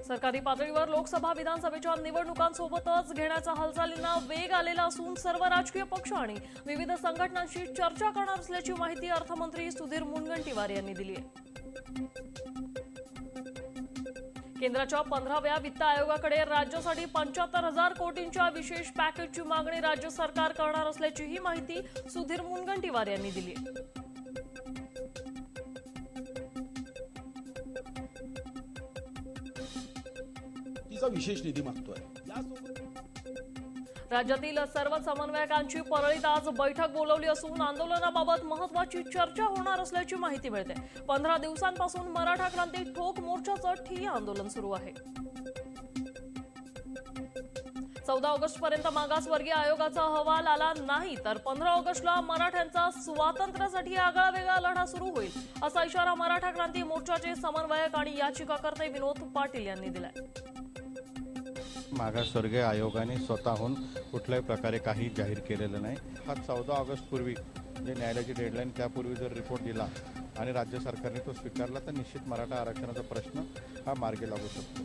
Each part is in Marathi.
सरकारी पातळीवर लोकसभा विधानसभेच्या निवडणुकांसोबतच घेण्याच्या हालचालींना वेग आलेला असून सर्व राजकीय पक्ष आणि विविध संघटनांशी चर्चा करणार असल्याची माहिती अर्थमंत्री सुधीर मुनगंटीवार यांनी दिली आहे। केंद्राच्या 15व्या वित्त आयोगाकडे राज्यासाठी 75,000 कोटींच्या विशेष पॅकेजची मागणी राज्य सरकार करणार असल्याचीही माहिती सुधीर मुनगंटीवार यांनी दिली आहे। विशेष निधी मागतोय। राज्यातील सर्व समन्वयकांची परळीत आज बैठक बोलावली असून आंदोलनाबाबत महत्त्वाची चर्चा होणार असल्याची माहिती मिळते। 15 दिवसांपासून मराठा क्रांती ठोक मोर्चाचं ठिय्या आंदोलन सुरू आहे। 14 ऑगस्टपर्यंत मागासवर्गीय आयोगाचा अहवाल आला नाही तर 15 ऑगस्टला मराठ्यांचा स्वातंत्र्यासाठी आगळावेगळा लढा सुरू होईल असा इशारा मराठा क्रांती मोर्चाचे समन्वयक आणि याचिकाकर्ते विनोद पाटील यांनी दिलाय। मागासवर्गीय आयोगाने स्वतःहून कुठल्याही प्रकारे काही जाहीर केलेलं नाही। हा 14 ऑगस्ट पूर्वी जे न्यायालयाची डेडलाईन त्यापूर्वी जर रिपोर्ट दिला आणि राज्य सरकारने तो स्वीकारला तर निश्चित मराठा आरक्षणाचा प्रश्न हा मार्गी लागू शकतो।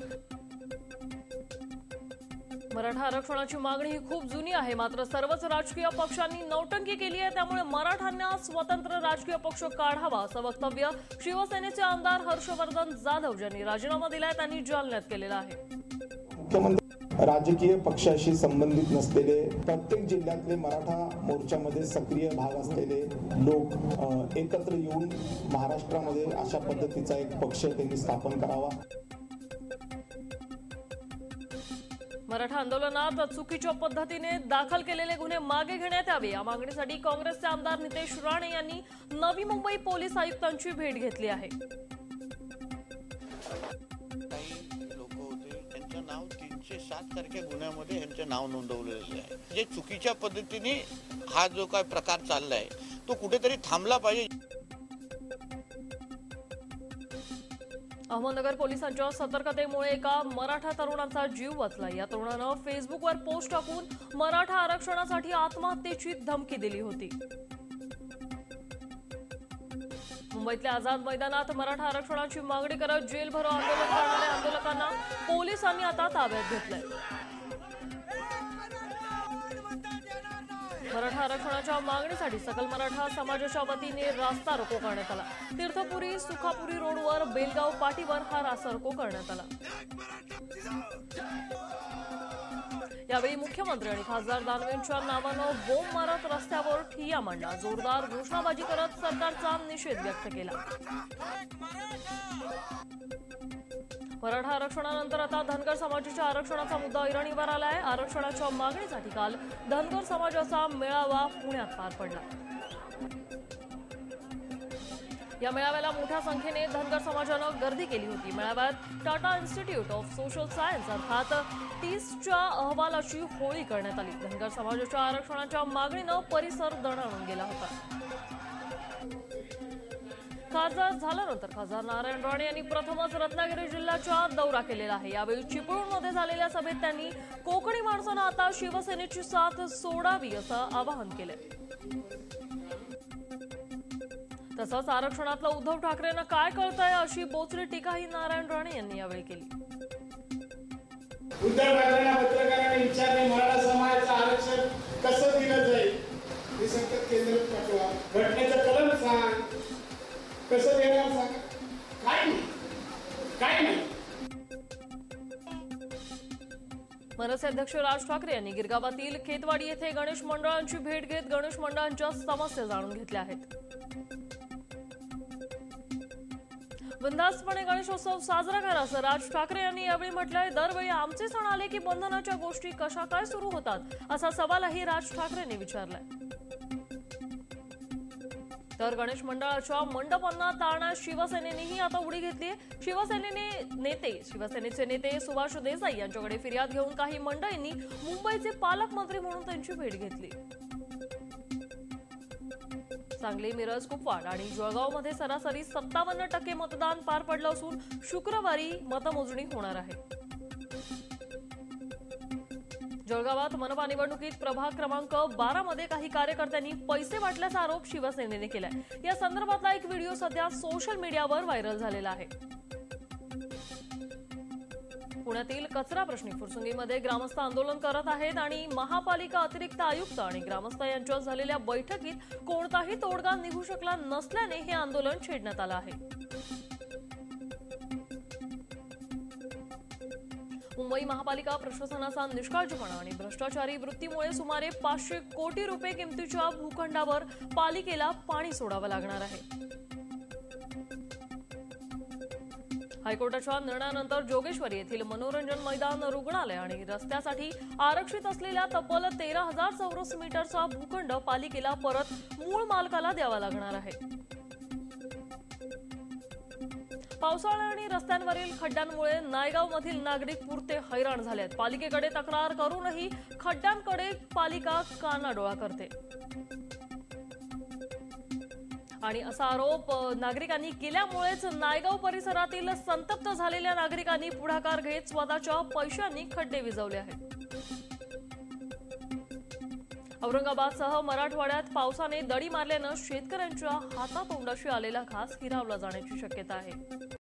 मराठा आरक्षणाची मागणी ही खूप जुनी आहे, मात्र सर्वच राजकीय पक्षांनी नौटंकी केली आहे, त्यामुळे मराठ्यांना स्वतंत्र राजकीय पक्ष काढावा असं वक्तव्य शिवसेनेचे आमदार हर्षवर्धन जाधव यांनी राजीनामा दिलाय त्यांनी जालन्यात केलेलं आहे। राजकीय पक्षाशी संबंधित नसलेले प्रत्येक जिल्ह्यातले मराठा मोर्चामध्ये सक्रिय भाग असलेले लोक एकत्र येऊन महाराष्ट्रामध्ये अशा पद्धतीचा एक पक्ष त्यांनी स्थापन करावा। मराठा आंदोलनात चुकीच्या पद्धतीने दाखल केलेले गुन्हे मागे घेण्यात यावे या मागणीसाठी काँग्रेसचे आमदार नितेश राणे यांनी नवी मुंबई पोलीस आयुक्तांची भेट घेतली आहे। नाव 307 सारख्या गुन्ह्यामध्ये यांचे नाव नोंदवलेले आहे। जे चुकीच्या पद्धतीने हा जो काय प्रकार चाललाय तो कुठेतरी थांबला पाहिजे। अहमदनगर पोलिसांच्या सतर्कतेमुळे एका मराठा तरुणाचा जीव वाचला। या तरुणानं फेसबुकवर पोस्ट टाकून मराठा आरक्षणासाठी आत्महत्येची धमकी दिली होती। मुंबईतल्या आझाद मैदानात मराठा आरक्षणाची मागणी करत जेलभरो आंदोलन करणाऱ्या आंदोलकांना पोलिसांनी आता ताब्यात घेतलंय। मराठा आरक्षणाच्या मागणीसाठी सकल मराठा समाजाच्या वतीने रास्ता रोको करण्यात आला। तीर्थपुरी सुखापुरी रोडवर बेलगाव पाटीवर हा रास्ता रोको करण्यात आला। यावेळी मुख्यमंत्री आणि खासदार दानवेंच्या नावानं बोंब मारत रस्त्यावर ठिय्या मांडला। जोरदार घोषणाबाजी करत सरकारचा निषेध व्यक्त केला। मराठा आरक्षणानंतर आता धनगर समाजाच्या आरक्षणाचा मुद्दा ऐरणीवर आलाय। आरक्षणाच्या मागणीसाठी काल धनगर समाजाचा मेळावा पुण्यात पार पडला। या मेळाव्याला मोठ्या संख्येने धनगर समाजानं गर्दी केली होती। मेळाव्यात Tata institute of social science अर्थात टीसच्या अहवालाची होळी करण्यात आली। धनगर समाजाच्या आरक्षणाच्या मागणीनं परिसर दणाणून गेला होता। खासदार झाल्यानंतर खासदार नारायण राणे यांनी प्रथमच रत्नागिरी जिल्ह्याचा दौरा केलेला आहे। यावेळी चिपळूणमध्ये झालेल्या सभेत त्यांनी कोकणी माणसांना आता शिवसेनेची साथ सोडावी असं आवाहन केलंय। तसंच आरक्षणातलं उद्धव ठाकरेंना काय कळतंय अशी बोचरी टीकाही नारायण राणे यांनी यावेळी केली। उद्धव ठाकरेंना पत्रकारांनी विचारले मराठा समाजाचं आरक्षण कसं दिलं जाईल हे सांगतात केंद्रात पाठवा, घटनेचं कलम सांग, कसं देणार सांग, काय नाही। मनसे अध्यक्ष राज ठाकरे यांनी गिरगावातील खेतवाडी येथे गणेश मंडळांची भेट घेत गणेश मंडळांच्या समस्या जाणून घेतल्या आहेत। बिनधास्तपणे गणेशोत्सव साजरा करा असं राज ठाकरे यांनी यावेळी म्हटलंय। दरवेळी आमचे सण आले की बंधनाच्या गोष्टी कशा काय सुरू होतात असा सवालही राज ठाकरेंनी विचारलाय। तर गणेश मंडळाच्या मंडपांना टाळण्यास शिवसेनेनेही आता उडी घेतली। शिवसेनेचे नेते सुभाष देसाई यांच्याकडे फिर्याद घेऊन काही मंडळींनी मुंबईचे पालकमंत्री म्हणून त्यांची भेट घेतली। सांगली, मिरज, कुपवाड आणि जळगावमध्ये सरासरी 57% मतदान पार पडलं असून शुक्रवारी मतमोजणी होणार आहे। जळगावात मनपा निवडणुकीत प्रभाग क्रमांक 12 मध्ये काही कार्यकर्त्यांनी पैसे वाटल्याचा आरोप शिवसेनेने केलाय। या संदर्भातला एक व्हिडिओ सध्या सोशल मीडियावर व्हायरल झालेला आहे। पुण्यातील कचरा प्रश्नी फुरसुंगीमध्ये ग्रामस्थ आंदोलन करत आहेत आणि महापालिका अतिरिक्त आयुक्त आणि ग्रामस्थ यांच्यात झालेल्या बैठकीत कोणताही तोडगा निघू शकला नसल्याने हे आंदोलन छेडण्यात आलं आहे। मुंबई महापालिका प्रशासनाचा निष्काळजीपणा आणि भ्रष्टाचारी वृत्तीमुळे सुमारे 500 कोटी रुपये किमतीच्या भूखंडावर पालिकेला पाणी सोडावं लागणार आहे। हायकोर्टाच्या निर्णयानंतर जोगेश्वरी येथील मनोरंजन मैदान, रुग्णालय आणि रस्त्यासाठी आरक्षित असलेल्या तब्बल 13,000 चौरस मीटरचा भूखंड पालिकेला परत मूळ मालकाला द्यावा लागणार आहे। पावसाळा आणि रस्त्यांवरील खड्ड्यांमुळे नायगावमधील नागरिक पुरते हैराण झाले आहेत। पालिकेकडे तक्रार करूनही खड्ड्यांकडे पालिका कानाडोळा करते आणि असा आरोप नागरिकांनी केल्यामुळेच नायगाव परिसरातील संतप्त झालेल्या नागरिकांनी पुढाकार घेत स्वतःच्या पैशांनी खड्डे विझवले आहेत। औरंगाबादसह मराठवाड्यात पावसाने दडी मारल्यानं शेतकऱ्यांच्या हातातोंडाशी आलेला घास हिरावला जाण्याची शक्यता आहे।